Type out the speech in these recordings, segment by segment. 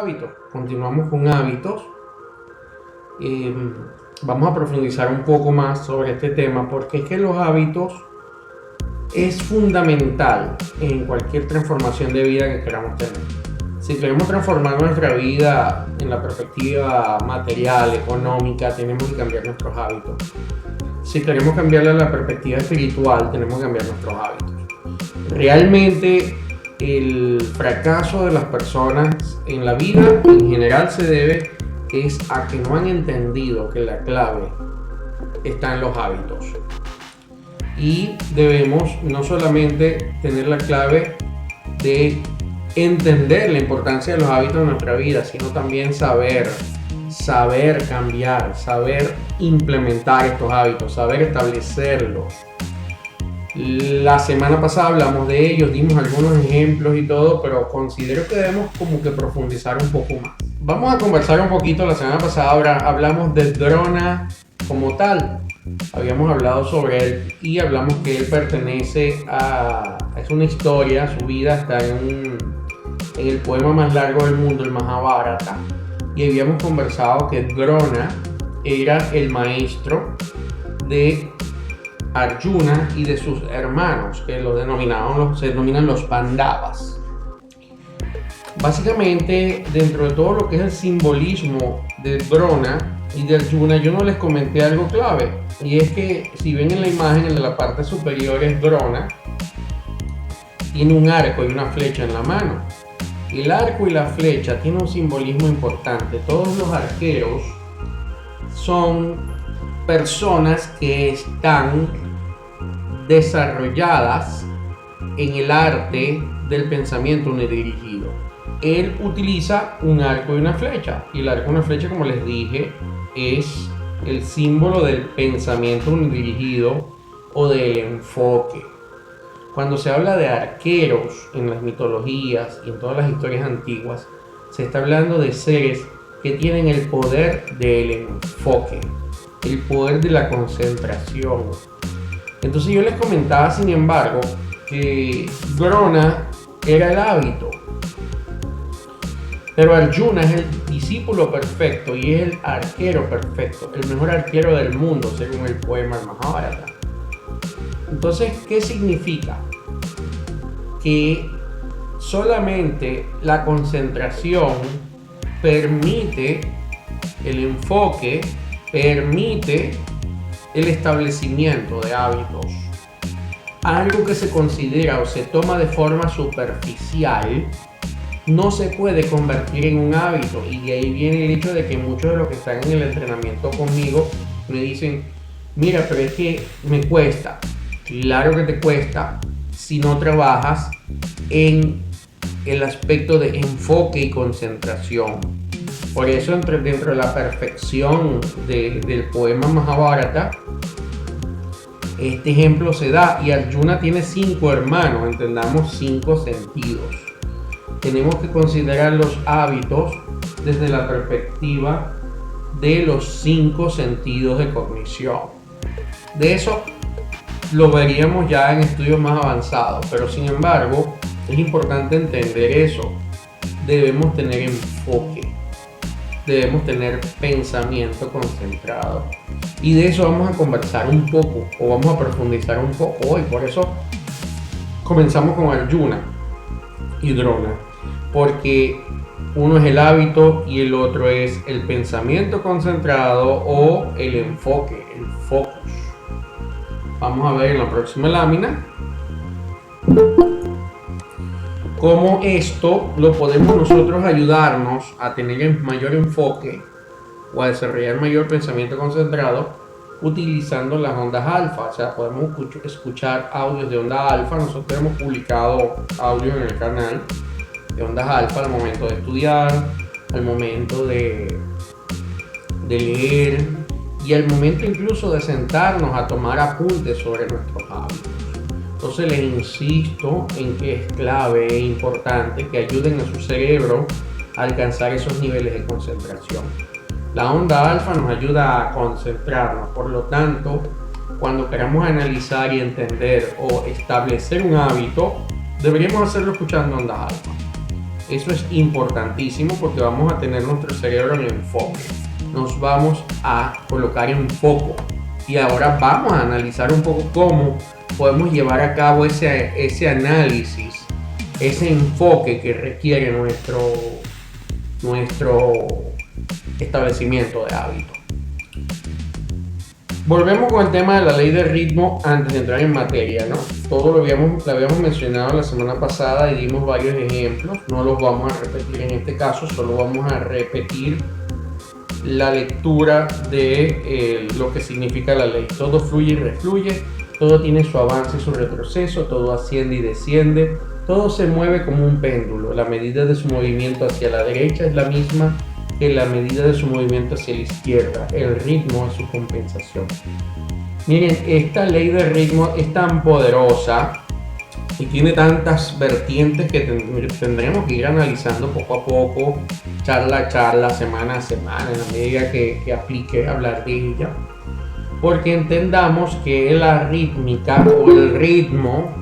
hábitos. Continuamos con hábitos. Vamos a profundizar un poco más sobre este tema porque es que los hábitos es fundamental en cualquier transformación de vida que queramos tener. Si queremos transformar nuestra vida en la perspectiva material, económica, tenemos que cambiar nuestros hábitos. Si queremos cambiarla en la perspectiva espiritual, tenemos que cambiar nuestros hábitos. Realmente el fracaso de las personas en la vida en general se debe a que no han entendido que la clave está en los hábitos. Y debemos no solamente tener la clave de entender la importancia de los hábitos en nuestra vida, sino también saber cambiar, saber implementar estos hábitos, saber establecerlos. La semana pasada hablamos de ellos, dimos algunos ejemplos y todo, pero considero que debemos como que profundizar un poco más. Vamos a conversar un poquito. La semana pasada hablamos de Drona como tal. Habíamos hablado sobre él y hablamos que él pertenece es una historia, su vida está en el poema más largo del mundo, el Mahabharata. Y habíamos conversado que Drona era el maestro de Arjuna y de sus hermanos, que se denominan los Pandavas. Básicamente, dentro de todo lo que es el simbolismo de Drona y de Arjuna, yo no les comenté algo clave, y es que si ven en la imagen, en la parte superior es Drona, tiene un arco y una flecha en la mano. El arco y la flecha tienen un simbolismo importante. Todos los arqueros son personas que están desarrolladas en el arte del pensamiento unidirigido. Él utiliza un arco y una flecha, y el arco y una flecha, como les dije, es el símbolo del pensamiento unidirigido o del enfoque. Cuando se habla de arqueros en las mitologías y en todas las historias antiguas, se está hablando de seres que tienen el poder del enfoque, el poder de la concentración. Entonces yo les comentaba, sin embargo, que Drona era el hábito, pero Arjuna es el discípulo perfecto y es el arquero perfecto, el mejor arquero del mundo, según el poema Mahabharata. Entonces, ¿qué significa? Que solamente la concentración permite el enfoque, permite el establecimiento de hábitos. Algo que se considera o se toma de forma superficial no se puede convertir en un hábito, y de ahí viene el hecho de que muchos de los que están en el entrenamiento conmigo me dicen: mira, pero es que me cuesta. Claro que te cuesta si no trabajas en el aspecto de enfoque y concentración. Por eso dentro de la perfección del poema Mahabharata, este ejemplo se da, y Arjuna tiene 5 hermanos, entendamos 5 sentidos. Tenemos que considerar los hábitos desde la perspectiva de los 5 sentidos de cognición. De eso lo veríamos ya en estudios más avanzados, pero sin embargo es importante entender eso. Debemos tener enfoque, debemos tener pensamiento concentrado, y de eso vamos a conversar un poco, o vamos a profundizar un poco hoy. Por eso comenzamos con Arjuna y Drona, porque uno es el hábito y el otro es el pensamiento concentrado o el enfoque, el focus. Vamos a ver en la próxima lámina cómo esto lo podemos nosotros ayudarnos a tener mayor enfoque o a desarrollar mayor pensamiento concentrado utilizando las ondas alfa. O sea, podemos escuchar audios de onda alfa. Nosotros hemos publicado audios en el canal de ondas alfa al momento de estudiar, al momento de leer y al momento incluso de sentarnos a tomar apuntes sobre nuestros hábitos. Entonces les insisto en que es clave e importante que ayuden a su cerebro a alcanzar esos niveles de concentración. La onda alfa nos ayuda a concentrarnos, por lo tanto, cuando queramos analizar y entender o establecer un hábito, deberíamos hacerlo escuchando ondas alfa. Eso es importantísimo porque vamos a tener nuestro cerebro en enfoque. Nos vamos a colocar en foco. Y ahora vamos a analizar un poco cómo podemos llevar a cabo ese análisis, ese enfoque que requiere nuestro establecimiento de hábitos. Volvemos con el tema de la ley del ritmo antes de entrar en materia, ¿no? Todo lo habíamos mencionado la semana pasada y dimos varios ejemplos. No los vamos a repetir en este caso, solo vamos a repetir la lectura de lo que significa la ley. Todo fluye y refluye, todo tiene su avance y su retroceso, todo asciende y desciende, todo se mueve como un péndulo. La medida de su movimiento hacia la derecha es la misma que la medida de su movimiento hacia la izquierda. El ritmo es su compensación. Miren, esta ley del ritmo es tan poderosa y tiene tantas vertientes que tendremos que ir analizando poco a poco, charla a charla, semana a semana, en la medida que aplique hablar de ella, porque entendamos que la rítmica o el ritmo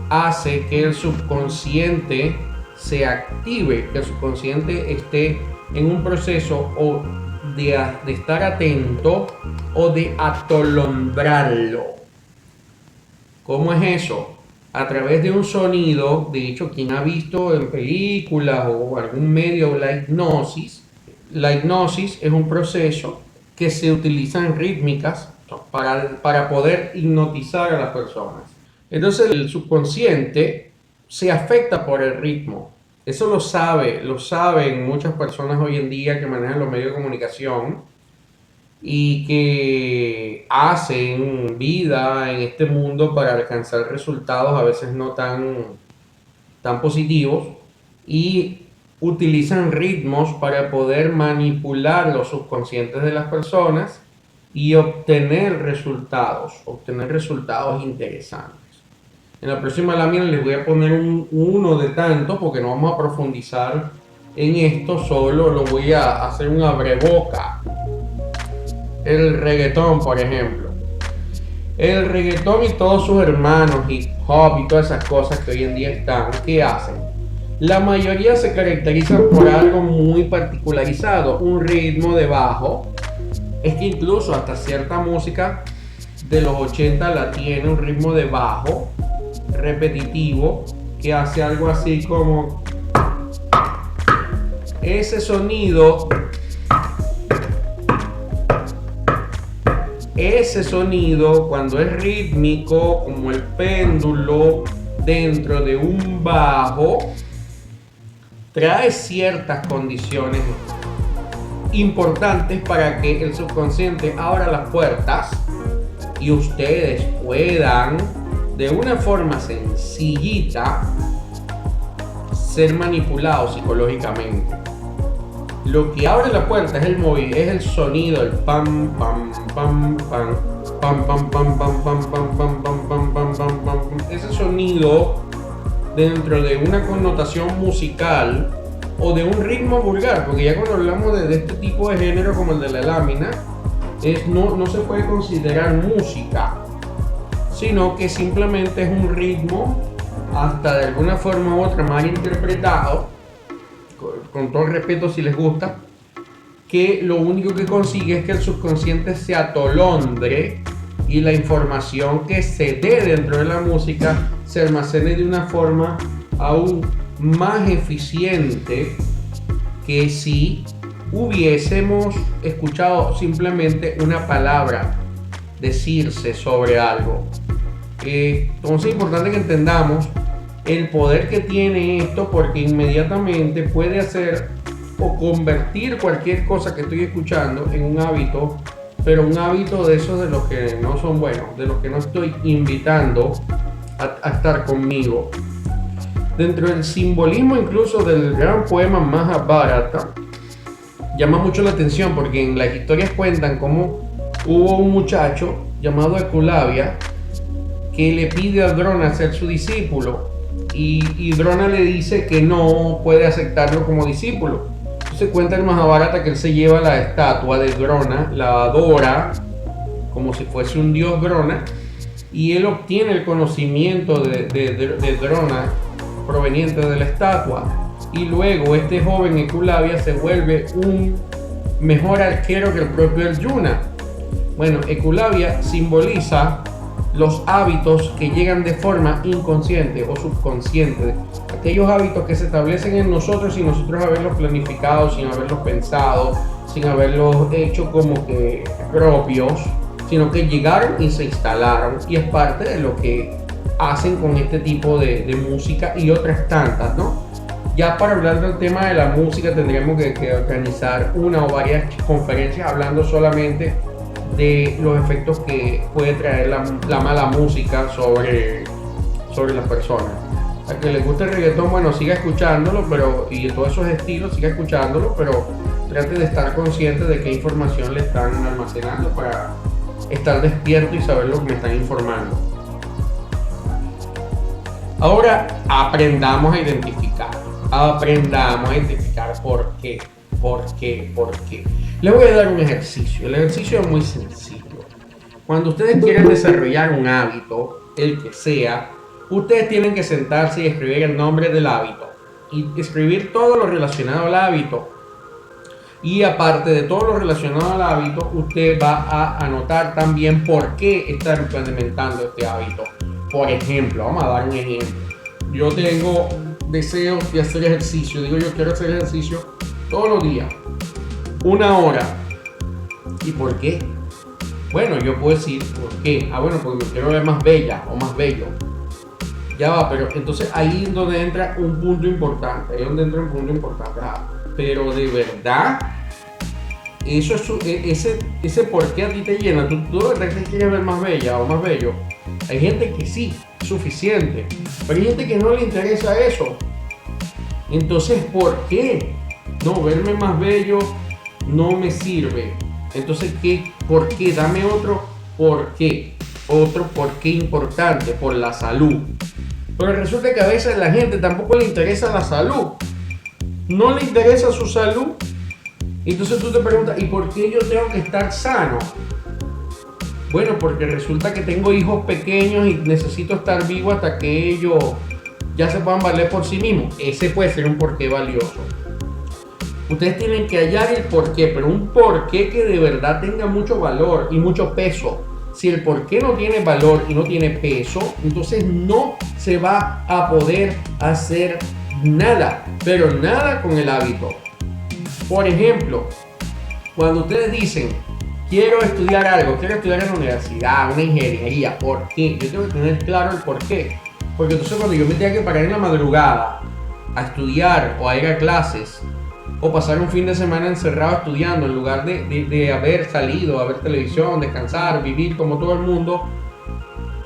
hace que el subconsciente se active, que el subconsciente esté en un proceso o de estar atento o de atolondrarlo. ¿Cómo es eso? A través de un sonido. De hecho, quien ha visto en películas o algún medio la hipnosis es un proceso que se utiliza en rítmicas para poder hipnotizar a las personas. Entonces el subconsciente se afecta por el ritmo. Eso lo saben muchas personas hoy en día que manejan los medios de comunicación y que hacen vida en este mundo para alcanzar resultados a veces no tan positivos, y utilizan ritmos para poder manipular los subconscientes de las personas y obtener resultados interesantes. En la próxima lámina les voy a poner uno de tantos, porque no vamos a profundizar en esto, solo lo voy a hacer un abreboca. El reggaetón, por ejemplo. El reggaetón y todos sus hermanos, hip hop y todas esas cosas que hoy en día están, ¿qué hacen? La mayoría se caracterizan por algo muy particularizado, un ritmo de bajo. Es que incluso hasta cierta música de los 80 la tiene, un ritmo de bajo repetitivo que hace algo así como ese sonido cuando es rítmico como el péndulo dentro de un bajo, trae ciertas condiciones importantes para que el subconsciente abra las puertas y ustedes puedan de una forma sencillita ser manipulados psicológicamente. Lo que abre la puerta es el sonido, el pam pam pam pam pam pam pam pam pam pam pam pam pam pam pam pam. Ese sonido dentro de una connotación musical o de un ritmo vulgar, porque ya cuando hablamos de este tipo de género como el de la lámina, no se puede considerar música, sino que simplemente es un ritmo hasta de alguna forma u otra mal interpretado, con todo el respeto si les gusta, que lo único que consigue es que el subconsciente se atolondre y la información que se dé dentro de la música se almacene de una forma aún más eficiente que si hubiésemos escuchado simplemente una palabra decirse sobre algo. Entonces es importante que entendamos el poder que tiene esto, porque inmediatamente puede hacer o convertir cualquier cosa que estoy escuchando en un hábito, pero un hábito de esos de los que no son buenos, de los que no estoy invitando a estar conmigo. Dentro del simbolismo incluso del gran poema Mahabharata, llama mucho la atención porque en las historias cuentan cómo hubo un muchacho llamado Ekulavya que le pide a Drona ser su discípulo y Drona le dice que no puede aceptarlo como discípulo. Entonces cuenta el Mahabharata que él se lleva la estatua de Drona, la adora como si fuese un dios Drona, y él obtiene el conocimiento de Drona proveniente de la estatua. Y luego este joven Ekulavia se vuelve un mejor arquero que el propio Arjuna. Bueno, Ekulavia simboliza los hábitos que llegan de forma inconsciente o subconsciente, aquellos hábitos que se establecen en nosotros sin nosotros haberlos planificado, sin haberlos pensado, sin haberlos hecho como que propios, sino que llegaron y se instalaron, y es parte de lo que hacen con este tipo de música y otras tantas, ¿no? Ya para hablar del tema de la música tendríamos que organizar una o varias conferencias hablando solamente de los efectos que puede traer la mala música sobre las personas. A que les guste el reggaetón, bueno, siga escuchándolo, y de todos esos estilos, siga escuchándolo, pero trate de estar consciente de qué información le están almacenando para estar despierto y saber lo que me están informando. Ahora aprendamos a identificar por qué. Les voy a dar un ejercicio. El ejercicio es muy sencillo. Cuando ustedes quieren desarrollar un hábito, el que sea, ustedes tienen que sentarse y escribir el nombre del hábito y escribir todo lo relacionado al hábito. Y aparte de todo lo relacionado al hábito, usted va a anotar también por qué está implementando este hábito. Por ejemplo, vamos a dar un ejemplo. Yo tengo deseos de hacer ejercicio. Digo, yo quiero hacer ejercicio todos los días, 1 hora. ¿Y por qué? Bueno, yo puedo decir por qué. Bueno, porque me quiero ver más bella o más bello. Ya va, pero entonces ahí es donde entra un punto importante. Pero de verdad, eso es ese por qué a ti te llena. ¿Tú de verdad te quieres ver más bella o más bello? Hay gente que sí, es suficiente. Pero hay gente que no le interesa eso. Entonces, ¿por qué? No, verme más bello no me sirve. Entonces, ¿por qué? Dame otro por qué. Otro por qué importante, por la salud. Pero resulta que a veces a la gente tampoco le interesa la salud. No le interesa su salud. Entonces tú te preguntas, ¿y por qué yo tengo que estar sano? Bueno, porque resulta que tengo hijos pequeños y necesito estar vivo hasta que ellos ya se puedan valer por sí mismos. Ese puede ser un porqué valioso. Ustedes tienen que hallar el porqué, pero un porqué que de verdad tenga mucho valor y mucho peso. Si el porqué no tiene valor y no tiene peso, entonces no se va a poder hacer nada, pero nada con el hábito. Por ejemplo, cuando ustedes dicen, quiero estudiar algo, quiero estudiar en la universidad, una ingeniería, ¿por qué? Yo tengo que tener claro el porqué. Porque entonces cuando yo me tenga que parar en la madrugada a estudiar o a ir a clases, o pasar un fin de semana encerrado estudiando en lugar de haber salido a ver televisión, descansar, vivir como todo el mundo,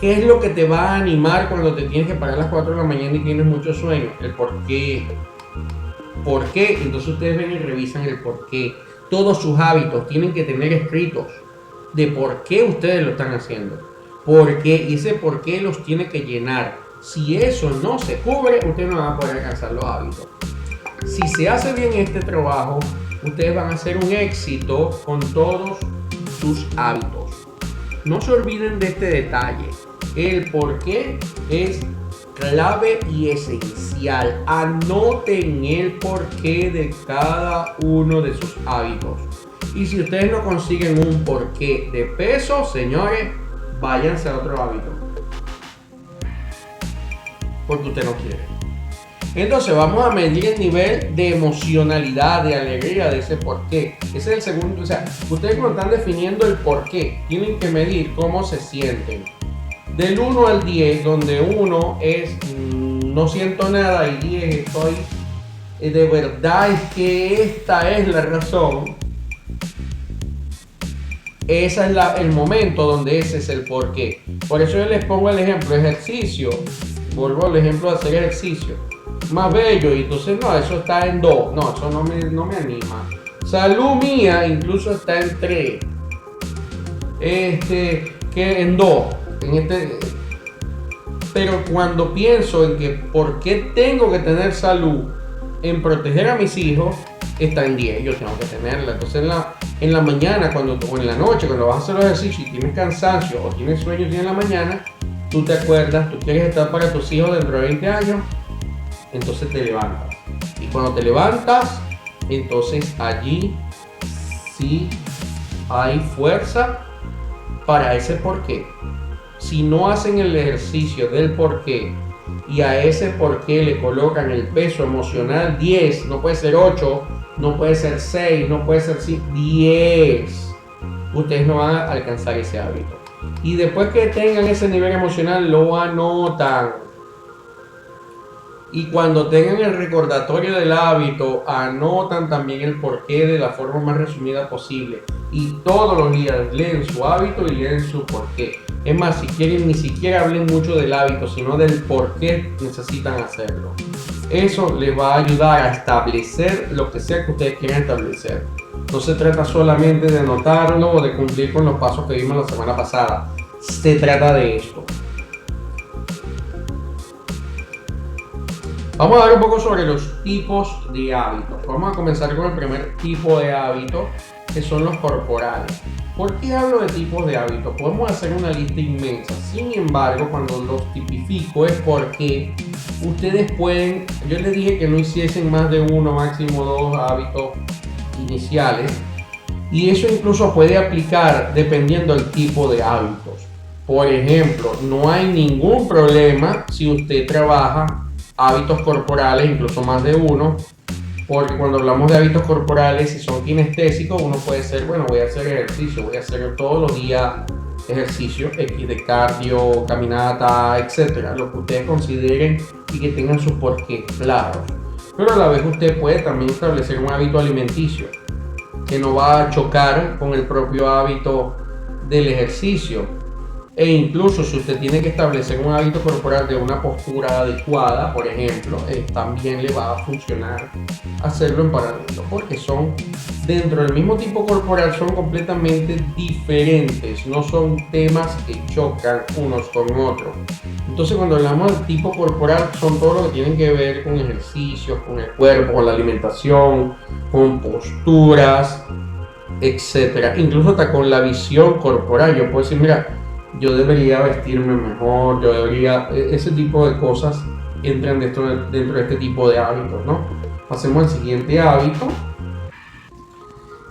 ¿qué es lo que te va a animar cuando te tienes que parar a las 4 de la mañana y tienes mucho sueño? El por qué. ¿Por qué? Entonces ustedes ven y revisan el por qué. Todos sus hábitos tienen que tener escritos de por qué ustedes lo están haciendo. ¿Por qué? Y ese por qué los tiene que llenar. Si eso no se cubre, ustedes no van a poder alcanzar los hábitos. Si se hace bien este trabajo, ustedes van a hacer un éxito con todos sus hábitos. No se olviden de este detalle. El por qué es clave y esencial. Anoten el porqué de cada uno de sus hábitos. Y si ustedes no consiguen un porqué de peso, señores, váyanse a otro hábito. Porque usted no quiere. Entonces vamos a medir el nivel de emocionalidad, de alegría de ese porqué. Ese es el segundo. O sea, ustedes cuando están definiendo el porqué, tienen que medir cómo se sienten. Del 1 al 10, donde 1 es no siento nada y 10 estoy, de verdad es que esta es la razón. Ese es el momento donde ese es el porqué. Por eso yo les pongo el ejemplo, ejercicio. Vuelvo al ejemplo de hacer ejercicio. Más bello, y entonces no, eso está en 2. No, eso no me anima. Salud mía incluso está en 3. Que en 2. Pero cuando pienso en que por qué tengo que tener salud en proteger a mis hijos, está en 10. Yo tengo que tenerla. Entonces en la mañana o en la noche, cuando vas a hacer los ejercicios y tienes cansancio o tienes sueño en la mañana, tú te acuerdas, tú quieres estar para tus hijos dentro de 20 años. entonces te levantas. Y cuando te levantas, entonces allí sí hay fuerza para ese porqué. Si no hacen el ejercicio del porqué y a ese porqué le colocan el peso emocional 10, no puede ser 8, no puede ser 6, no puede ser 5, 10, ustedes no van a alcanzar ese hábito. Y después que tengan ese nivel emocional, lo anotan. Y cuando tengan el recordatorio del hábito, anotan también el porqué de la forma más resumida posible. Y todos los días leen su hábito y leen su porqué. Es más, si quieren, ni siquiera hablen mucho del hábito, sino del porqué necesitan hacerlo. Eso les va a ayudar a establecer lo que sea que ustedes quieran establecer. No se trata solamente de anotarlo o de cumplir con los pasos que vimos la semana pasada. Se trata de esto. Vamos a hablar un poco sobre los tipos de hábitos. Vamos a comenzar con el primer tipo de hábito, que son los corporales. ¿Por qué hablo de tipos de hábitos? Podemos hacer una lista inmensa. Sin embargo, cuando los tipifico es porque ustedes pueden, yo les dije que no hiciesen más de uno, máximo 2 hábitos iniciales. Y eso incluso puede aplicar dependiendo del tipo de hábitos. Por ejemplo, no hay ningún problema si usted trabaja hábitos corporales, incluso más de uno, porque cuando hablamos de hábitos corporales, si son kinestésicos, uno puede ser, bueno, voy a hacer ejercicio, voy a hacer todos los días ejercicio, X de cardio, caminata, etcétera, lo que ustedes consideren y que tengan sus porqués claros. Pero a la vez usted puede también establecer un hábito alimenticio que no va a chocar con el propio hábito del ejercicio. E incluso si usted tiene que establecer un hábito corporal de una postura adecuada, por ejemplo, también le va a funcionar hacerlo en paralelo, porque son dentro del mismo tipo corporal, son completamente diferentes, no son temas que chocan unos con otros. Entonces, cuando hablamos del tipo corporal, son todo lo que tienen que ver con ejercicios, con el cuerpo, con la alimentación, con posturas, etcétera. Incluso hasta con la visión corporal. Yo puedo decir, mira, yo debería vestirme mejor, yo debería, ese tipo de cosas entran dentro de este tipo de hábitos, ¿no? Pasemos al siguiente hábito,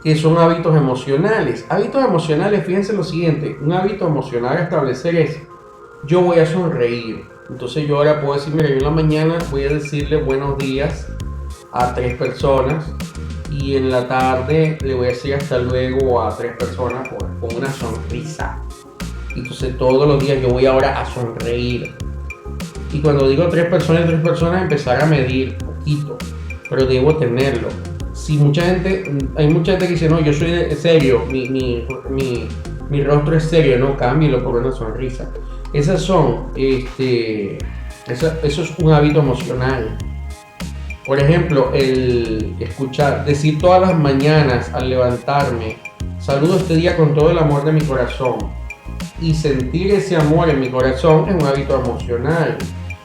que son hábitos emocionales. Hábitos emocionales, fíjense lo siguiente, un hábito emocional a establecer es, yo voy a sonreír. Entonces yo ahora puedo decir, mira, yo en la mañana voy a decirle buenos días a 3 personas y en la tarde le voy a decir hasta luego a 3 personas con una sonrisa. Entonces todos los días yo voy ahora a sonreír. Y cuando digo 3 personas, empezar a medir poquito, pero debo tenerlo. Si hay mucha gente que dice, no, yo soy serio, mi rostro es serio, no, cámbielo por una sonrisa. Eso es un hábito emocional. Por ejemplo, el decir todas las mañanas al levantarme, saludo este día con todo el amor de mi corazón. Y sentir ese amor en mi corazón es un hábito emocional.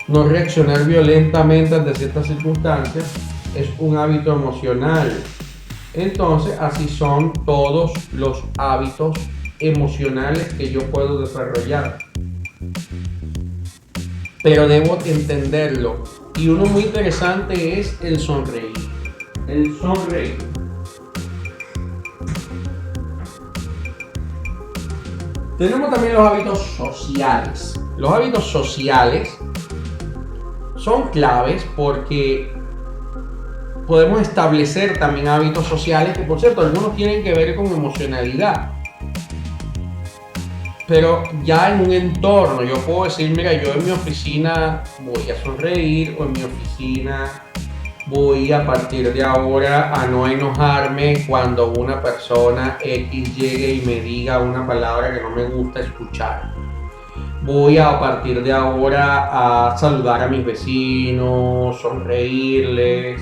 No reaccionar violentamente ante ciertas circunstancias es un hábito emocional. Entonces, así son todos los hábitos emocionales que yo puedo desarrollar. Pero debo entenderlo. Y uno muy interesante es el sonreír. El sonreír. Tenemos también los hábitos sociales. Los hábitos sociales son claves porque podemos establecer también hábitos sociales que, por cierto, algunos tienen que ver con emocionalidad. Pero ya en un entorno, yo puedo decir, mira, yo en mi oficina voy a sonreír, o en mi oficina voy a partir de ahora a no enojarme cuando una persona X llegue y me diga una palabra que no me gusta escuchar. Voy a partir de ahora a saludar a mis vecinos, sonreírles.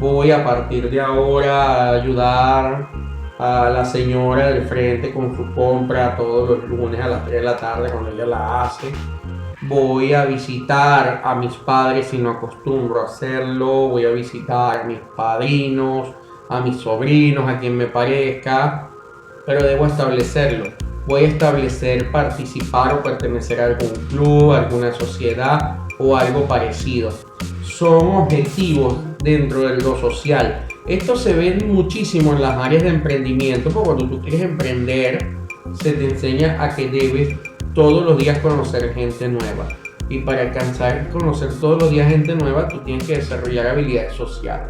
Voy a partir de ahora a ayudar a la señora del frente con su compra todos los lunes a las 3 de la tarde cuando ella la hace. Voy a visitar a mis padres si no acostumbro a hacerlo. Voy a visitar a mis padrinos, a mis sobrinos, a quien me parezca. Pero debo establecerlo. Voy a establecer participar o pertenecer a algún club, a alguna sociedad o algo parecido. son objetivos dentro de lo social. Esto se ve muchísimo en las áreas de emprendimiento, porque cuando tú quieres emprender, se te enseña a que debes todos los días conocer gente nueva. Y para alcanzar conocer todos los días gente nueva, tú tienes que desarrollar habilidades sociales.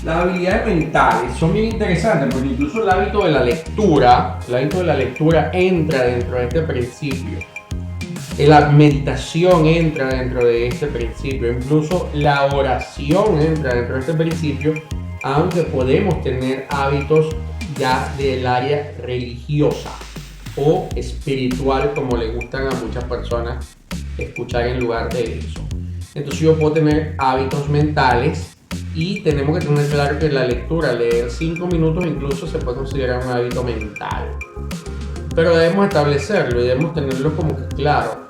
Las habilidades mentales son bien interesantes porque incluso el hábito de la lectura entra dentro de este principio. La meditación entra dentro de este principio, incluso la oración entra dentro de este principio, aunque podemos tener hábitos ya del área religiosa o espiritual, como le gustan a muchas personas escuchar en lugar de eso. Entonces yo puedo tener hábitos mentales y tenemos que tener claro que la lectura, leer 5 minutos incluso se puede considerar un hábito mental. Pero debemos establecerlo y debemos tenerlo como que claro.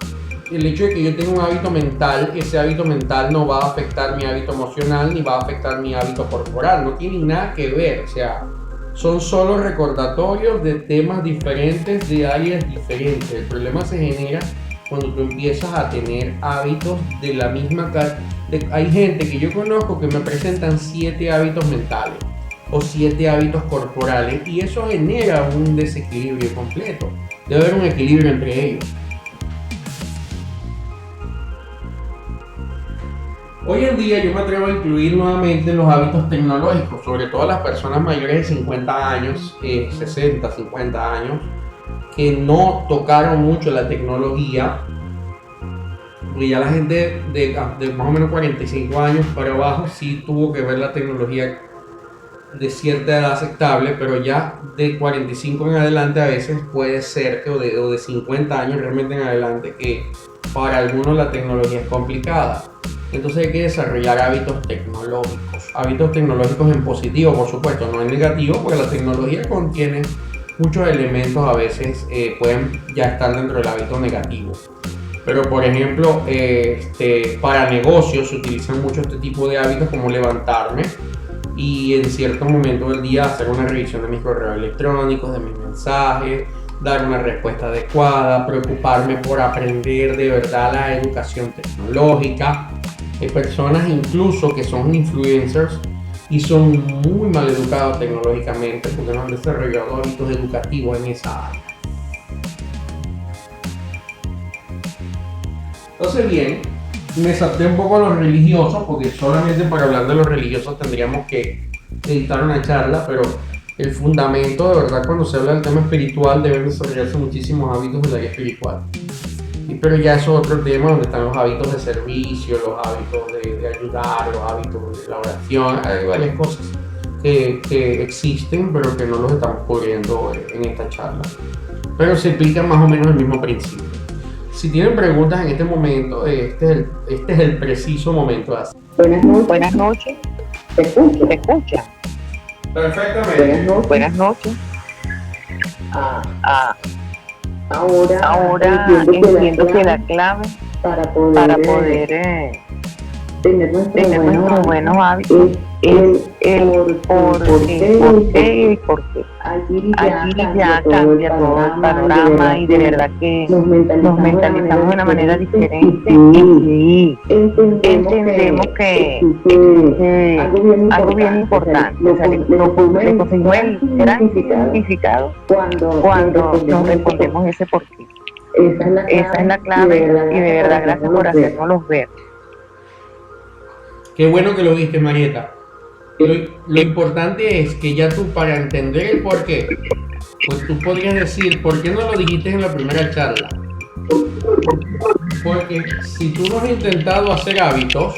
El hecho de que yo tenga un hábito mental, ese hábito mental no va a afectar mi hábito emocional ni va a afectar mi hábito corporal, no tiene nada que ver, o sea, son solo recordatorios de temas diferentes, de áreas diferentes. El problema se genera cuando tú empiezas a tener hábitos de la misma hay gente que yo conozco que me presentan 7 hábitos mentales o 7 hábitos corporales y eso genera un desequilibrio completo. Debe haber un equilibrio entre ellos. Hoy en día yo me atrevo a incluir nuevamente los hábitos tecnológicos, sobre todo las personas mayores de 50 años, 60, 50 años, que no tocaron mucho la tecnología, y ya la gente de más o menos 45 años para abajo sí tuvo que ver la tecnología de cierta edad aceptable, pero ya de 45 en adelante a veces puede ser que, o de 50 años realmente en adelante, que para algunos la tecnología es complicada. Entonces hay que desarrollar hábitos tecnológicos en positivo, por supuesto, no en negativo, porque la tecnología contiene muchos elementos, a veces pueden ya estar dentro del hábito negativo. Pero por ejemplo, para negocios se utilizan mucho este tipo de hábitos, como levantarme y en cierto momento del día hacer una revisión de mis correos electrónicos, de mis mensajes, dar una respuesta adecuada, preocuparme por aprender de verdad la educación tecnológica. Hay personas incluso que son influencers y son muy mal educados tecnológicamente porque no han desarrollado hábitos educativos en esa área. Entonces bien, me salté un poco a los religiosos porque solamente para hablar de los religiosos tendríamos que editar una charla, pero el fundamento de verdad cuando se habla del tema espiritual deben desarrollarse muchísimos hábitos del área espiritual. Pero ya eso es otro tema donde están los hábitos de servicio, los hábitos de ayudar, los hábitos de la oración, hay varias cosas que existen pero que no los estamos cubriendo en esta charla. Pero se aplican más o menos el mismo principio. Si tienen preguntas en este momento, este es el preciso momento de hacer. Buenas noches. Te escucha. Perfectamente. Buenas noches. Ahora entiendo que la clave para poder tener nuestros buenos hábitos es el por qué y por qué. Allí ya cambia todo el panorama y de verdad que nos mentalizamos de una manera diferente y entendemos que algo bien importante, o sea, le conseguimos el gran significado cuando nos respondemos ese por qué. Esa es la clave y de verdad gracias por hacérnoslos ver. Qué bueno que lo viste, Marieta. Lo importante es que ya tú, para entender el por qué, pues tú podrías decir, ¿por qué no lo dijiste en la primera charla? Porque si tú no has intentado hacer hábitos,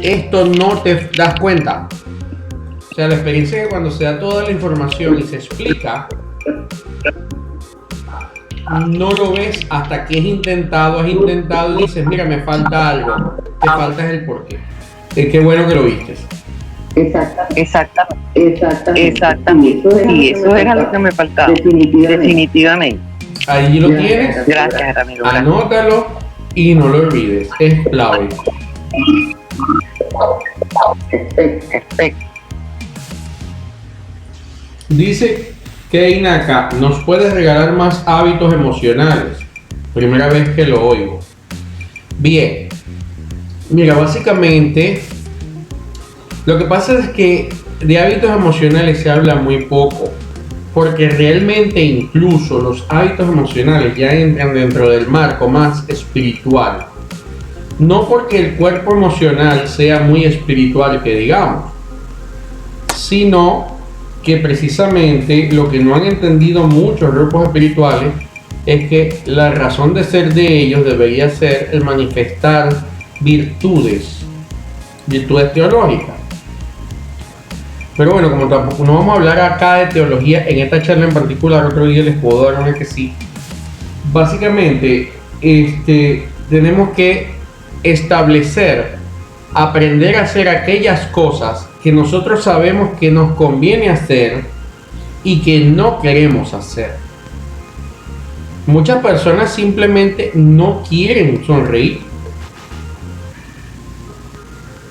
esto no te das cuenta. O sea, la experiencia es que cuando se da toda la información y se explica, no lo ves hasta que has intentado y dices, mira, me falta algo, te falta el porqué. Qué bueno que lo viste. Exactamente. Sí, eso era lo que me faltaba. Definitivamente. Ahí lo tienes. Gracias, Ramiro. Anótalo y no lo olvides. Es clave. Perfecto. Dice Keinaka, ¿nos puedes regalar más hábitos emocionales? Primera vez que lo oigo. Bien, mira, básicamente lo que pasa es que de hábitos emocionales se habla muy poco, porque realmente incluso los hábitos emocionales ya entran dentro del marco más espiritual. No porque el cuerpo emocional sea muy espiritual que digamos, sino que precisamente lo que no han entendido muchos grupos espirituales es que la razón de ser de ellos debería ser el manifestar virtudes teológicas. Pero bueno, como tampoco no vamos a hablar acá de teología en esta charla en particular, otro día les puedo dar una que sí. Básicamente, tenemos que establecer, aprender a hacer aquellas cosas que nosotros sabemos que nos conviene hacer y que no queremos hacer. Muchas personas simplemente no quieren sonreír.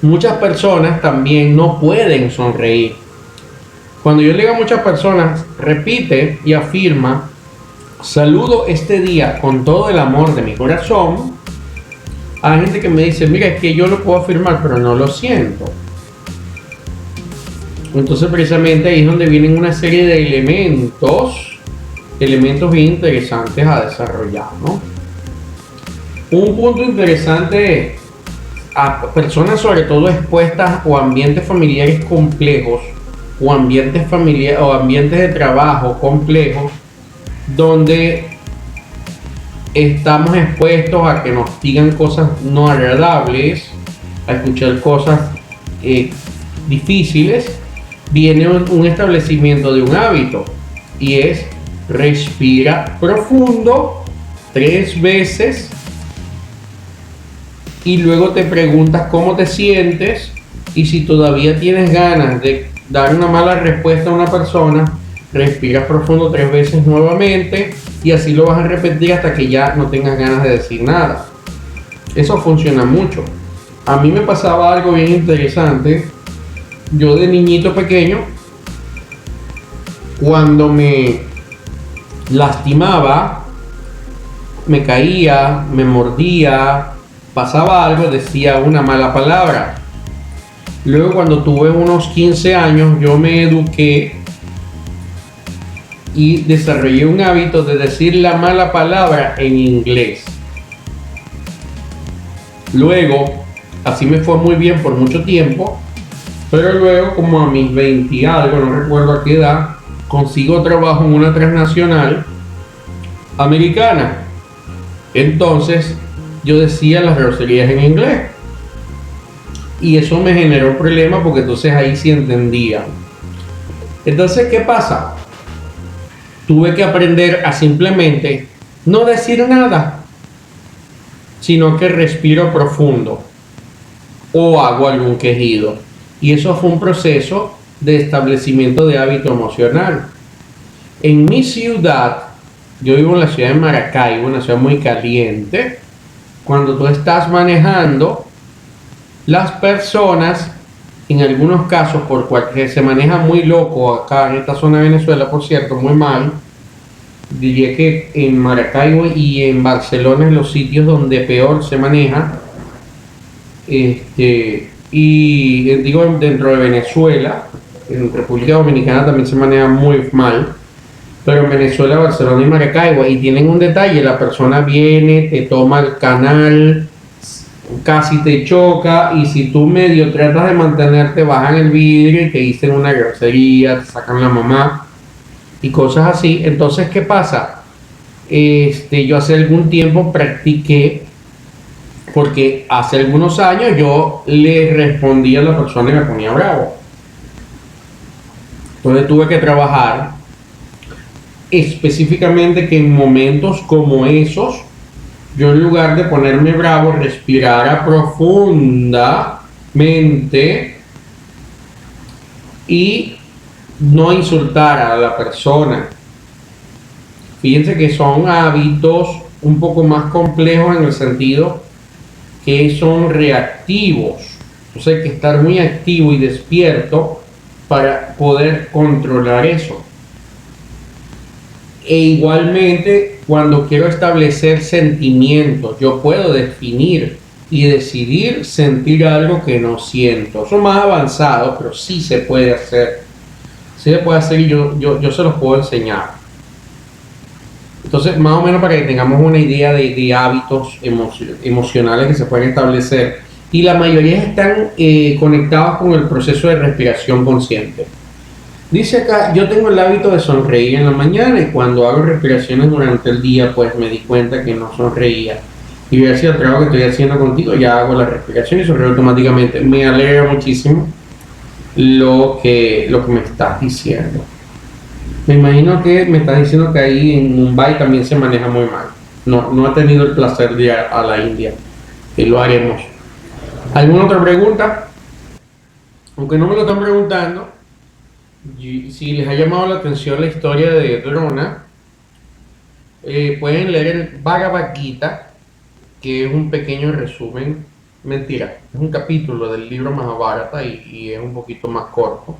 Muchas personas también no pueden sonreír. Cuando yo le digo a muchas personas, repite y afirma, saludo este día con todo el amor de mi corazón. Hay gente que me dice, mira, es que yo lo puedo afirmar, pero no lo siento. Entonces precisamente ahí es donde vienen una serie de elementos bien interesantes a desarrollar, ¿no? Un punto interesante a personas sobre todo expuestas o ambientes familiares complejos o ambientes de trabajo complejos donde estamos expuestos a que nos digan cosas no agradables, a escuchar cosas difíciles, viene un establecimiento de un hábito y es respira profundo 3 veces y luego te preguntas cómo te sientes y si todavía tienes ganas de dar una mala respuesta a una persona, respiras profundo 3 veces nuevamente y así lo vas a repetir hasta que ya no tengas ganas de decir nada. Eso funciona mucho. A mí me pasaba algo bien interesante. Yo de niñito pequeño, cuando me lastimaba, me caía, me mordía, pasaba algo, decía una mala palabra. Luego cuando tuve unos 15 años, yo me eduqué y desarrollé un hábito de decir la mala palabra en inglés. Luego, así me fue muy bien por mucho tiempo, pero luego como a mis 20 y algo, no recuerdo a qué edad, consigo trabajo en una transnacional americana. Entonces yo decía las groserías en inglés y eso me generó un problema porque entonces ahí sí entendía. Entonces, ¿qué pasa? Tuve que aprender a simplemente no decir nada, sino que respiro profundo o hago algún quejido. Y eso fue un proceso de establecimiento de hábito emocional. En mi ciudad, yo vivo en la ciudad de Maracaibo, una ciudad muy caliente. Cuando tú estás manejando, las personas, en algunos casos, porque se maneja muy loco acá en esta zona de Venezuela, por cierto, muy mal. Diría que en Maracaibo y en Barcelona es los sitios donde peor se maneja. Y digo dentro de Venezuela, en República Dominicana también se maneja muy mal, pero en Venezuela, Barcelona y Maracaibo, y tienen un detalle, la persona viene, te toma el canal, casi te choca, y si tú medio tratas de mantenerte, bajan el vidrio y te dicen una grosería, te sacan la mamá y cosas así. Entonces, ¿qué pasa? Yo hace algún tiempo practiqué, porque hace algunos años yo le respondía a la persona y me ponía bravo. Entonces tuve que trabajar específicamente que en momentos como esos, yo en lugar de ponerme bravo, respirara profundamente y no insultara a la persona. Fíjense que son hábitos un poco más complejos en el sentido que son reactivos. Entonces hay que estar muy activo y despierto para poder controlar eso. E igualmente, cuando quiero establecer sentimientos, yo puedo definir y decidir sentir algo que no siento. Son más avanzados, pero sí se puede hacer. Sí se puede hacer y yo se los puedo enseñar. Entonces, más o menos para que tengamos una idea de hábitos emocionales que se pueden establecer. Y la mayoría están conectados con el proceso de respiración consciente. Dice acá, yo tengo el hábito de sonreír en la mañana y cuando hago respiraciones durante el día, pues me di cuenta que no sonreía. Y gracias al trabajo que estoy haciendo contigo, ya hago la respiración y sonrío automáticamente. Me alegra muchísimo lo que me estás diciendo. Me imagino que me estás diciendo que ahí en Mumbai también se maneja muy mal. No he tenido el placer de ir a la India. Y lo haremos. ¿Alguna otra pregunta? Aunque no me lo están preguntando, si les ha llamado la atención la historia de Drona, pueden leer el Bhagavad Gita, que es un pequeño resumen, mentira, es un capítulo del libro Mahabharata y es un poquito más corto.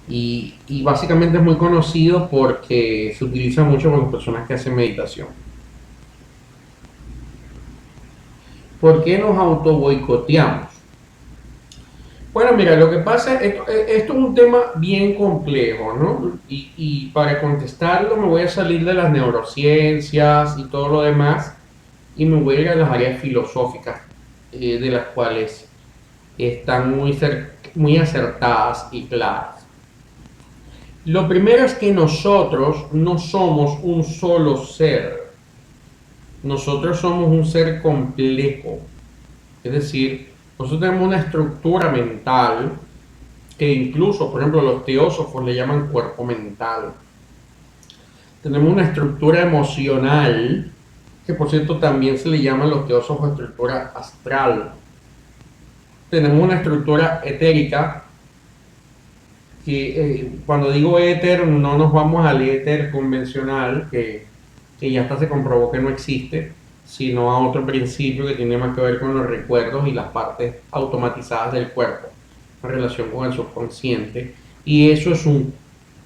Y básicamente es muy conocido porque se utiliza mucho con las personas que hacen meditación. ¿Por qué nos auto boicoteamos? Bueno, mira, lo que pasa, esto es un tema bien complejo, ¿no? Y para contestarlo me voy a salir de las neurociencias y todo lo demás y me voy a ir a las áreas filosóficas, de las cuales están muy acertadas y claras. Lo primero es que nosotros no somos un solo ser. Nosotros somos un ser complejo. Es decir, nosotros tenemos una estructura mental que incluso, por ejemplo, los teósofos le llaman cuerpo mental. Tenemos una estructura emocional, que por cierto también se le llaman los teósofos estructura astral. Tenemos una estructura etérica, que cuando digo éter no nos vamos al éter convencional, que ya hasta se comprobó que no existe, sino a otro principio que tiene más que ver con los recuerdos y las partes automatizadas del cuerpo en relación con el subconsciente. Y eso es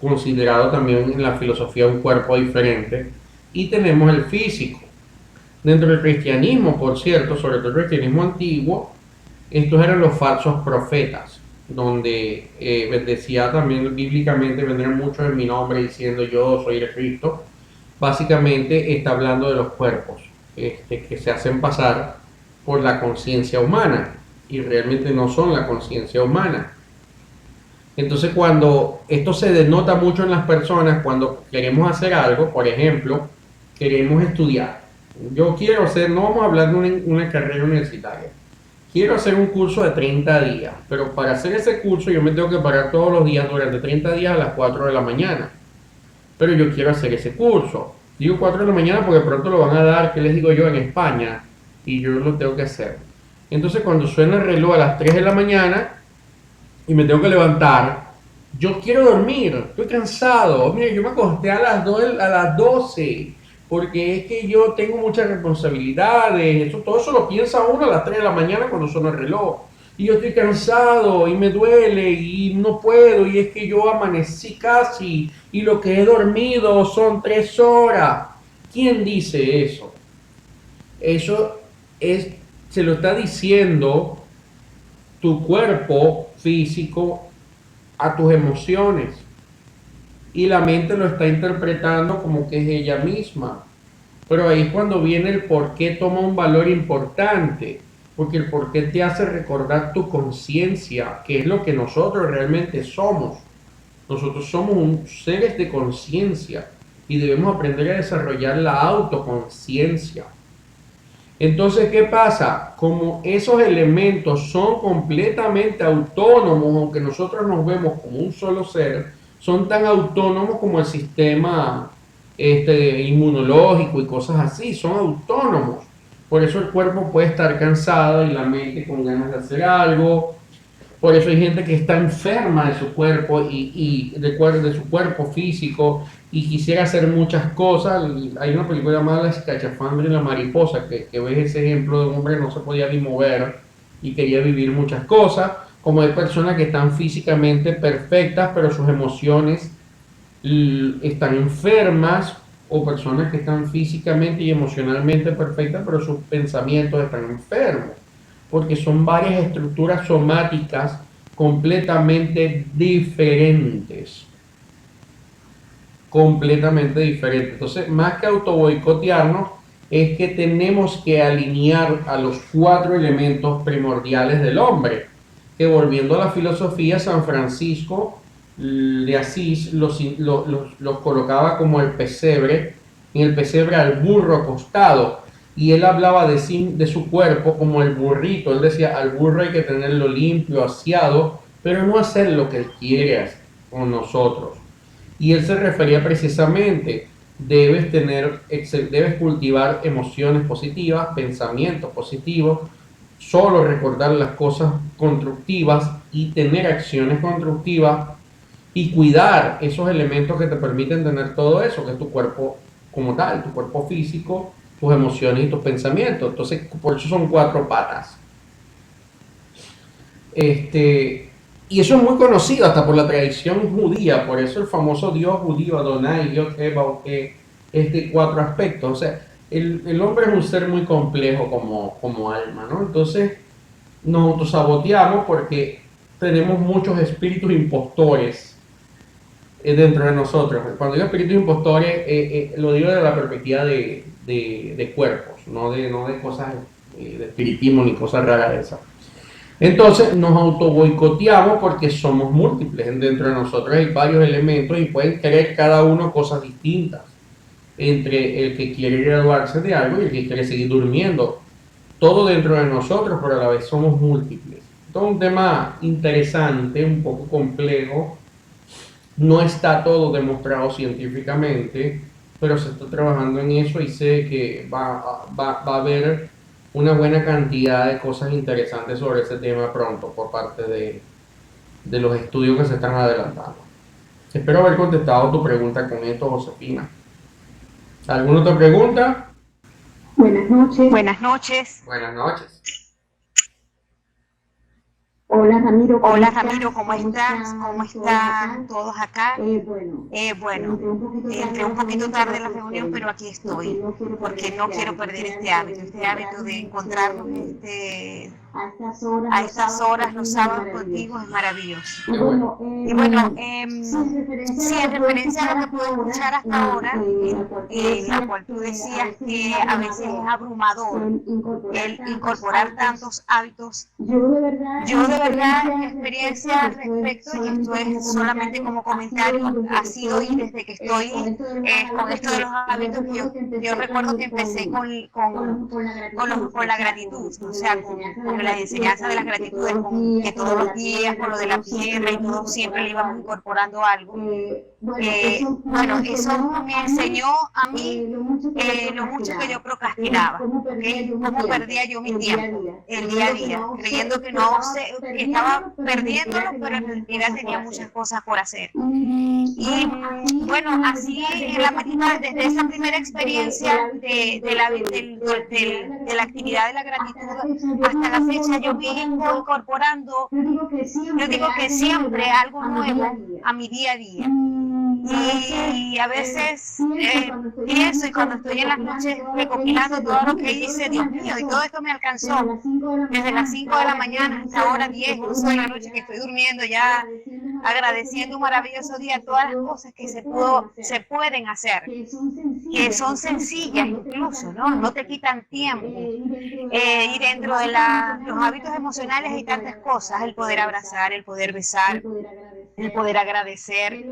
considerado también en la filosofía un cuerpo diferente. Y tenemos el físico. Dentro del cristianismo, por cierto, sobre todo el cristianismo antiguo, estos eran los falsos profetas, donde decía también bíblicamente, vendrán muchos en mi nombre diciendo yo soy el Cristo. Básicamente está hablando de los cuerpos que se hacen pasar por la conciencia humana y realmente no son la conciencia humana. Entonces, cuando esto se denota mucho en las personas, cuando queremos hacer algo, por ejemplo, queremos estudiar. Yo quiero hacer, no vamos a hablar de una carrera universitaria, quiero hacer un curso de 30 días, pero para hacer ese curso yo me tengo que parar todos los días durante 30 días a las 4 de la mañana. Pero yo quiero hacer ese curso. Digo 4 de la mañana porque pronto lo van a dar, que les digo yo, en España, y yo lo tengo que hacer. Entonces cuando suena el reloj a las 3 de la mañana y me tengo que levantar, yo quiero dormir, estoy cansado. Mira, yo me acosté a las 12, porque es que yo tengo muchas responsabilidades. Todo eso lo piensa uno a las 3 de la mañana cuando suena el reloj. Y yo estoy cansado y me duele y no puedo y es que yo amanecí casi y lo que he dormido son 3 horas. ¿Quién dice eso? Eso se lo está diciendo tu cuerpo físico a tus emociones y la mente lo está interpretando como que es ella misma. Pero ahí es cuando viene el por qué toma un valor importante. Porque el porqué te hace recordar tu conciencia, que es lo que nosotros realmente somos. Nosotros somos seres de conciencia y debemos aprender a desarrollar la autoconciencia. Entonces, ¿qué pasa? Como esos elementos son completamente autónomos, aunque nosotros nos vemos como un solo ser, son tan autónomos como el sistema inmunológico y cosas así, son autónomos. Por eso el cuerpo puede estar cansado y la mente con ganas de hacer algo. Por eso hay gente que está enferma de su cuerpo y de su cuerpo físico y quisiera hacer muchas cosas. Hay una película llamada La escachafandra y la mariposa que ves ese ejemplo de un hombre que no se podía ni mover y quería vivir muchas cosas. Como hay personas que están físicamente perfectas, pero sus emociones están enfermas o personas que están físicamente y emocionalmente perfectas, pero sus pensamientos están enfermos, porque son varias estructuras somáticas completamente diferentes. Completamente diferentes. Entonces, más que autoboicotearnos, es que tenemos que alinear a los 4 elementos primordiales del hombre, que volviendo a la filosofía, San Francisco de Asís los colocaba como el pesebre, en el pesebre al burro acostado, y él hablaba de su cuerpo como el burrito. Él decía, al burro hay que tenerlo limpio, aseado, pero no hacer lo que él quiere con nosotros. Y él se refería precisamente, debes cultivar emociones positivas, pensamientos positivos, solo recordar las cosas constructivas y tener acciones constructivas y cuidar esos elementos que te permiten tener todo eso, que es tu cuerpo como tal, tu cuerpo físico, tus emociones y tus pensamientos. Entonces, por eso son 4 patas. Y eso es muy conocido hasta por la tradición judía, por eso el famoso dios judío Adonai, Dios Eba, que es de 4 aspectos. O sea, el hombre es un ser muy complejo como alma, ¿no? Entonces nos autosaboteamos porque tenemos muchos espíritus impostores dentro de nosotros. Cuando digo espíritus impostores, lo digo desde la perspectiva de cuerpos, no de cosas de espiritismo ni cosas raras de esas. Entonces nos autoboicoteamos porque somos múltiples. Dentro de nosotros hay varios elementos y pueden querer cada uno cosas distintas. Entre el que quiere graduarse de algo y el que quiere seguir durmiendo. Todo dentro de nosotros, pero a la vez somos múltiples. Esto es un tema interesante, un poco complejo. No está todo demostrado científicamente, pero se está trabajando en eso y sé que va a haber una buena cantidad de cosas interesantes sobre ese tema pronto por parte de los estudios que se están adelantando. Espero haber contestado tu pregunta con esto, Josefina. ¿Alguna otra pregunta? Buenas noches. Buenas noches. Buenas noches. Hola Ramiro, ¿cómo estás? ¿Cómo están todos acá? Bueno, entré un poquito tarde en la reunión, pero aquí estoy, porque no quiero perder este hábito de encontrarnos a estas horas los sábados contigo es maravilloso. Y bueno, sí, en referencia a lo que pude escuchar hasta ahora, en la cual tú decías que a veces es abrumador el incorporar tantos hábitos. Yo de verdad, mi experiencia al respecto, y esto es solamente como comentario, ha sido y desde que estoy con esto de los hábitos, yo recuerdo que empecé con la gratitud, o sea, con la enseñanza de las gratitudes, con que todos los días, con lo de la tierra y todo, siempre le íbamos incorporando algo. Bueno, eso me enseñó a mí lo mucho que yo procrastinaba, ¿okay? Cómo perdía yo mi tiempo, el día a día, creyendo que que estaba perdiéndolo, pero en realidad tenía muchas cosas por hacer. Y bueno, así desde esa primera experiencia de la actividad de la gratitud hasta la fecha, yo vengo incorporando, yo digo que siempre algo nuevo a mi día a día. Y a veces pienso, y cuando estoy en las noches recopilando todo lo que hice, Dios mío, y todo esto me alcanzó desde las 5 de la mañana hasta ahora 10, 11 de la noche que estoy durmiendo ya, agradeciendo un maravilloso día, todas las cosas que se pueden hacer, que son sencillas incluso, ¿no? te quitan tiempo. Y dentro de los hábitos emocionales hay tantas cosas: el poder abrazar, el poder besar, el poder agradecer,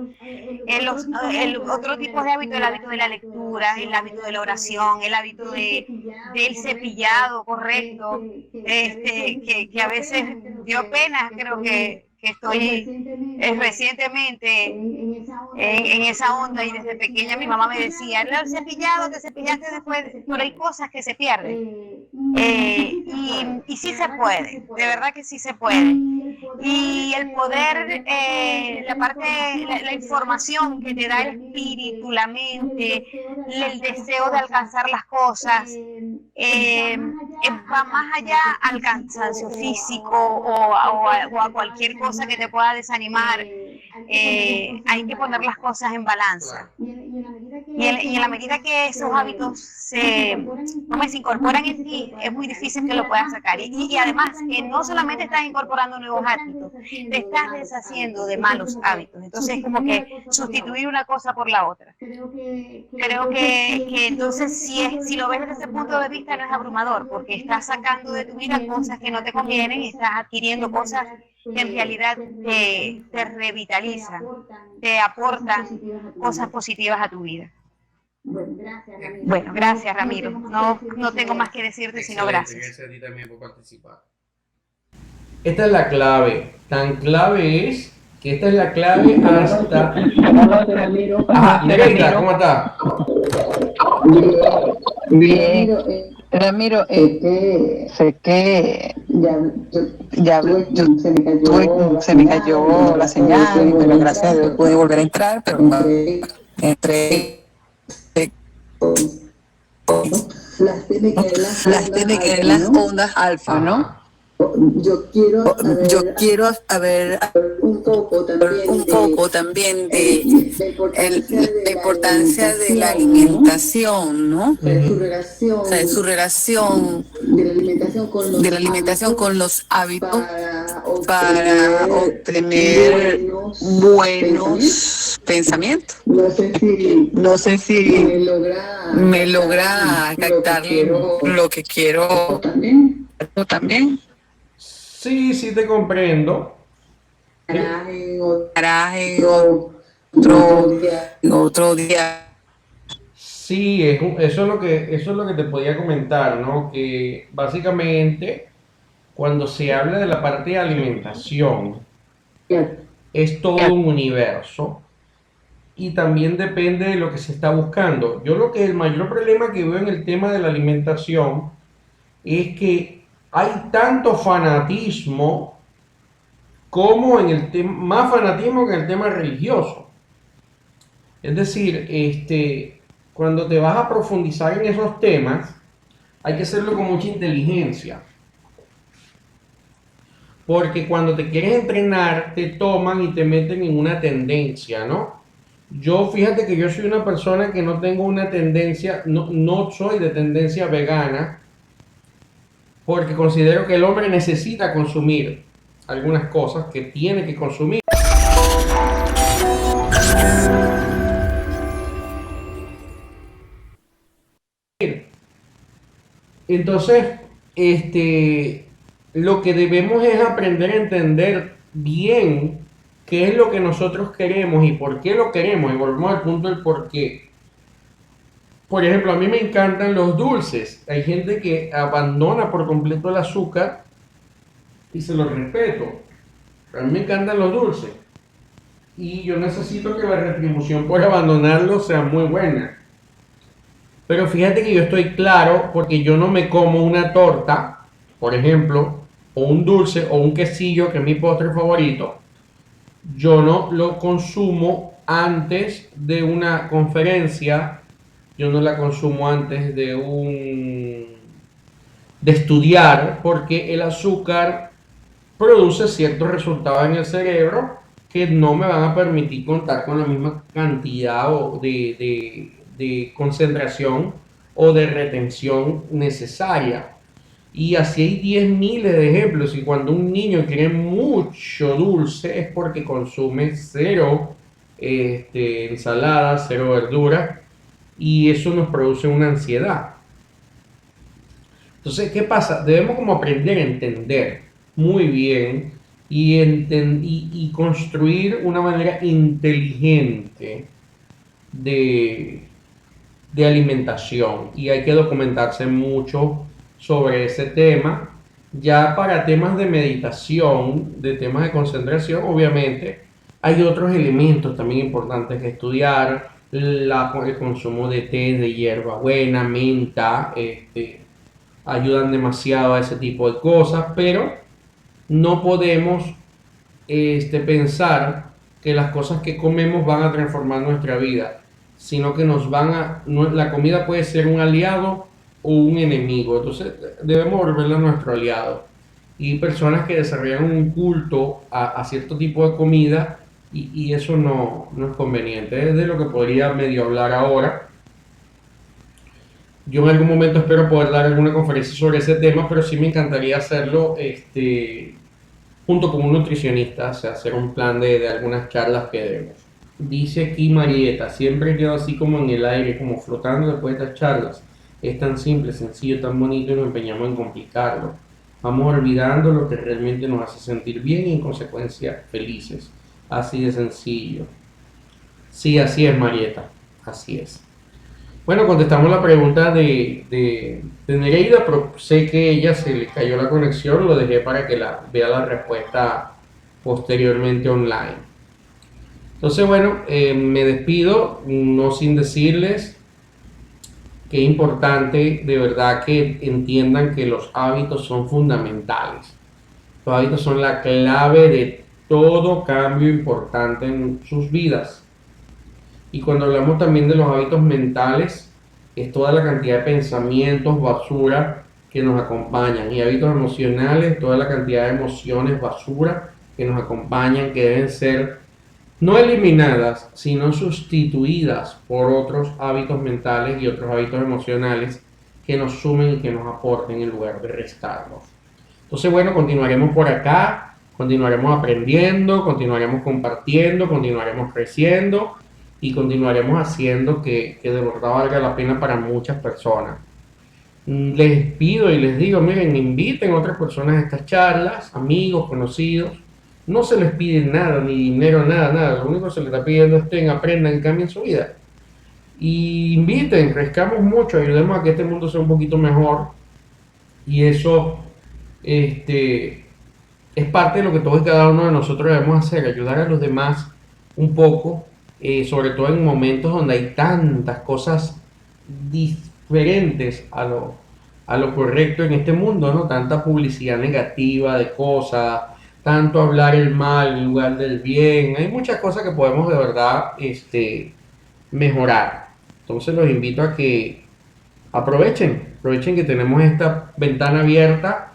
el otro tipo de hábito, el hábito de la lectura, el hábito de la oración, el hábito del cepillado correcto, que a veces dio pena, creo que estoy recientemente en esa onda, y desde pequeña mi mamá me decía, el cepillado, te cepillaste después, pero hay cosas que se pierden. Y sí se puede, de verdad que sí se puede. Y el poder, la información que te da el espíritu, la mente, el deseo de alcanzar las cosas, va más allá al cansancio físico o a cualquier cosa que te pueda desanimar. Hay que poner las cosas en balanza. y en la medida que esos hábitos se incorporan en ti, es muy difícil que lo puedas sacar. Y además, que no solamente estás incorporando nuevos hábitos, te estás deshaciendo de malos hábitos. Entonces, es como que sustituir una cosa por la otra. Creo que entonces, si lo ves desde ese punto de vista, no es abrumador, porque estás sacando de tu vida cosas que no te convienen y estás adquiriendo cosas que en realidad te revitalizan, te aportan cosas positivas a tu vida. Bueno, gracias, Ramiro. No tengo más que decirte, sino gracias. Gracias a ti también por participar. Esta es la clave. Tan clave es que esta es la clave hasta... Ajá, Nereida, ¿cómo está? Bien. Ramiro, sé que se me cayó la señal, pero gracias a Dios pude volver a entrar, pero entré. Las tiene que ver las ondas alfa, ¿no? Yo quiero saber un poco también de la importancia de la alimentación, ¿no? O sea, su relación de la alimentación con los hábitos para obtener buenos pensamientos. No sé si me logra captar lo que quiero también. Sí, sí te comprendo. Harás en otro día. Sí, eso es lo que te podía comentar, ¿no? Que básicamente cuando se habla de la parte de alimentación, es todo un universo y también depende de lo que se está buscando. El mayor problema que veo en el tema de la alimentación es que hay tanto fanatismo como en el tema, más fanatismo que en el tema religioso. Es decir, cuando te vas a profundizar en esos temas, hay que hacerlo con mucha inteligencia. Porque cuando te quieres entrenar, te toman y te meten en una tendencia, ¿no? Fíjate que yo soy una persona que no tengo una tendencia, no soy de tendencia vegana, porque considero que el hombre necesita consumir algunas cosas que tiene que consumir. Entonces, lo que debemos es aprender a entender bien qué es lo que nosotros queremos y por qué lo queremos. Y volvemos al punto del por qué. Por ejemplo, a mí me encantan los dulces. Hay gente que abandona por completo el azúcar y se lo respeto. A mí me encantan los dulces. Y yo necesito que la retribución por abandonarlo sea muy buena. Pero fíjate que yo estoy claro porque yo no me como una torta, por ejemplo, o un dulce o un quesillo, que es mi postre favorito. Yo no lo consumo antes de una conferencia. Yo no la consumo antes de estudiar, porque el azúcar produce ciertos resultados en el cerebro que no me van a permitir contar con la misma cantidad de concentración o de retención necesaria. Y así hay 10.000 de ejemplos. Y cuando un niño quiere mucho dulce es porque consume cero ensalada, cero verdura, y eso nos produce una ansiedad. Entonces, ¿qué pasa? Debemos como aprender a entender muy bien y construir una manera inteligente de alimentación. Y hay que documentarse mucho sobre ese tema. Ya para temas de meditación, de temas de concentración, obviamente, hay otros elementos también importantes que estudiar. El consumo de té de hierbabuena, menta, ayudan demasiado a ese tipo de cosas, pero no podemos pensar que las cosas que comemos van a transformar nuestra vida, sino que la comida puede ser un aliado o un enemigo. Entonces debemos volverla nuestro aliado. Y personas que desarrollan un culto a cierto tipo de comida, y eso no es conveniente. Es de lo que podría medio hablar ahora. Yo en algún momento espero poder dar alguna conferencia sobre ese tema, pero sí me encantaría hacerlo junto con un nutricionista, o sea, hacer un plan de algunas charlas que demos. Dice aquí Marieta, siempre quedo así como en el aire, como flotando después de estas charlas. Es tan simple, sencillo, tan bonito y nos empeñamos en complicarlo. Vamos olvidando lo que realmente nos hace sentir bien y en consecuencia felices. Así de sencillo. Sí, así es, Marieta, así es. Bueno, contestamos la pregunta de Nereida, pero sé que ella se le cayó la conexión, lo dejé para que vea la respuesta posteriormente online. Entonces, bueno, me despido, no sin decirles que es importante de verdad que entiendan que los hábitos son fundamentales. Los hábitos son la clave de todo cambio importante en sus vidas. Y cuando hablamos también de los hábitos mentales, es toda la cantidad de pensamientos basura que nos acompañan. Y hábitos emocionales, toda la cantidad de emociones basura que nos acompañan, que deben ser no eliminadas, sino sustituidas por otros hábitos mentales y otros hábitos emocionales que nos sumen y que nos aporten en lugar de restarnos. Entonces, bueno, continuaremos por acá, continuaremos aprendiendo, continuaremos compartiendo, continuaremos creciendo y continuaremos haciendo que de verdad valga la pena para muchas personas. Les pido y les digo, miren, inviten a otras personas a estas charlas, amigos, conocidos. No se les pide nada, ni dinero, nada. Lo único que se les está pidiendo es que aprendan, cambien su vida. Y inviten, crezcamos mucho, ayudemos a que este mundo sea un poquito mejor. Y eso es parte de lo que todos y cada uno de nosotros debemos hacer, ayudar a los demás un poco. Sobre todo en momentos donde hay tantas cosas diferentes a lo correcto en este mundo, ¿no? Tanta publicidad negativa de cosas, tanto hablar el mal en lugar del bien. Hay muchas cosas que podemos de verdad mejorar. Entonces los invito a que aprovechen que tenemos esta ventana abierta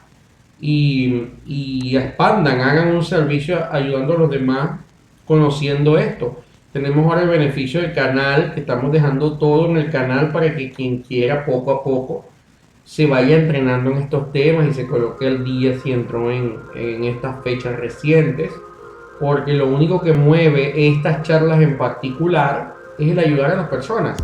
y expandan, hagan un servicio ayudando a los demás conociendo esto. Tenemos ahora el beneficio del canal, que estamos dejando todo en el canal para que quien quiera poco a poco se vaya entrenando en estos temas y se coloque al día si entró en estas fechas recientes, porque lo único que mueve estas charlas en particular es el ayudar a las personas.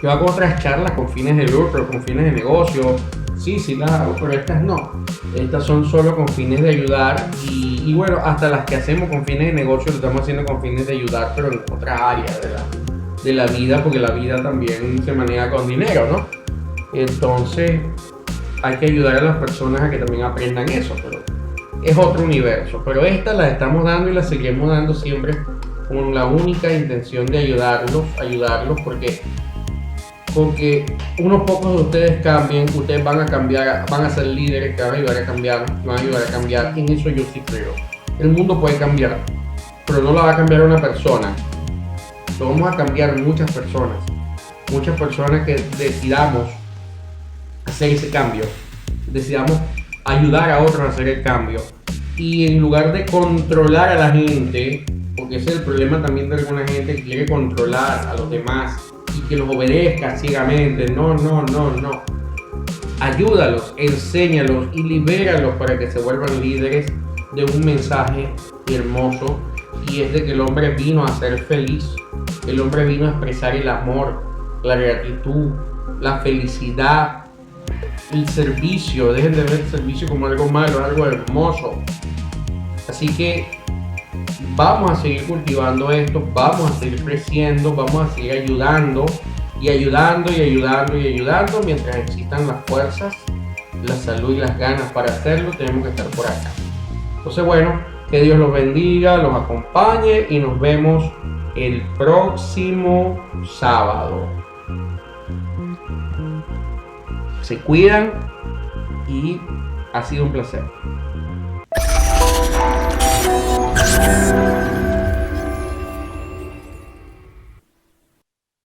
Yo hago otras charlas con fines de lucro, con fines de negocio, sí las hago, pero estas no. Estas son solo con fines de ayudar y bueno, hasta las que hacemos con fines de negocio lo estamos haciendo con fines de ayudar, pero en otras áreas de la vida, porque la vida también se maneja con dinero, ¿no? Entonces hay que ayudar a las personas a que también aprendan eso, pero es otro universo. Pero estas las estamos dando y las seguiremos dando siempre con la única intención de ayudarlos porque unos pocos de ustedes cambien, ustedes van a cambiar, van a ser líderes que van a ayudar a cambiar, en eso yo sí creo. El mundo puede cambiar, pero no la va a cambiar una persona, lo vamos a cambiar muchas personas que decidamos hacer ese cambio, decidamos ayudar a otros a hacer el cambio y en lugar de controlar a la gente, porque ese es el problema también de alguna gente que quiere controlar a los demás y que los obedezca ciegamente. No. Ayúdalos, enséñalos y libéralos para que se vuelvan líderes de un mensaje hermoso, y es de que el hombre vino a ser feliz. El hombre vino a expresar el amor, la gratitud, la felicidad, el servicio. Dejen de ver el servicio como algo malo, algo hermoso. Así que vamos a seguir cultivando esto, vamos a seguir creciendo, vamos a seguir ayudando mientras existan las fuerzas, la salud y las ganas para hacerlo. Tenemos que estar por acá. Entonces, bueno, que Dios los bendiga, los acompañe y nos vemos el próximo sábado. Se cuidan y ha sido un placer.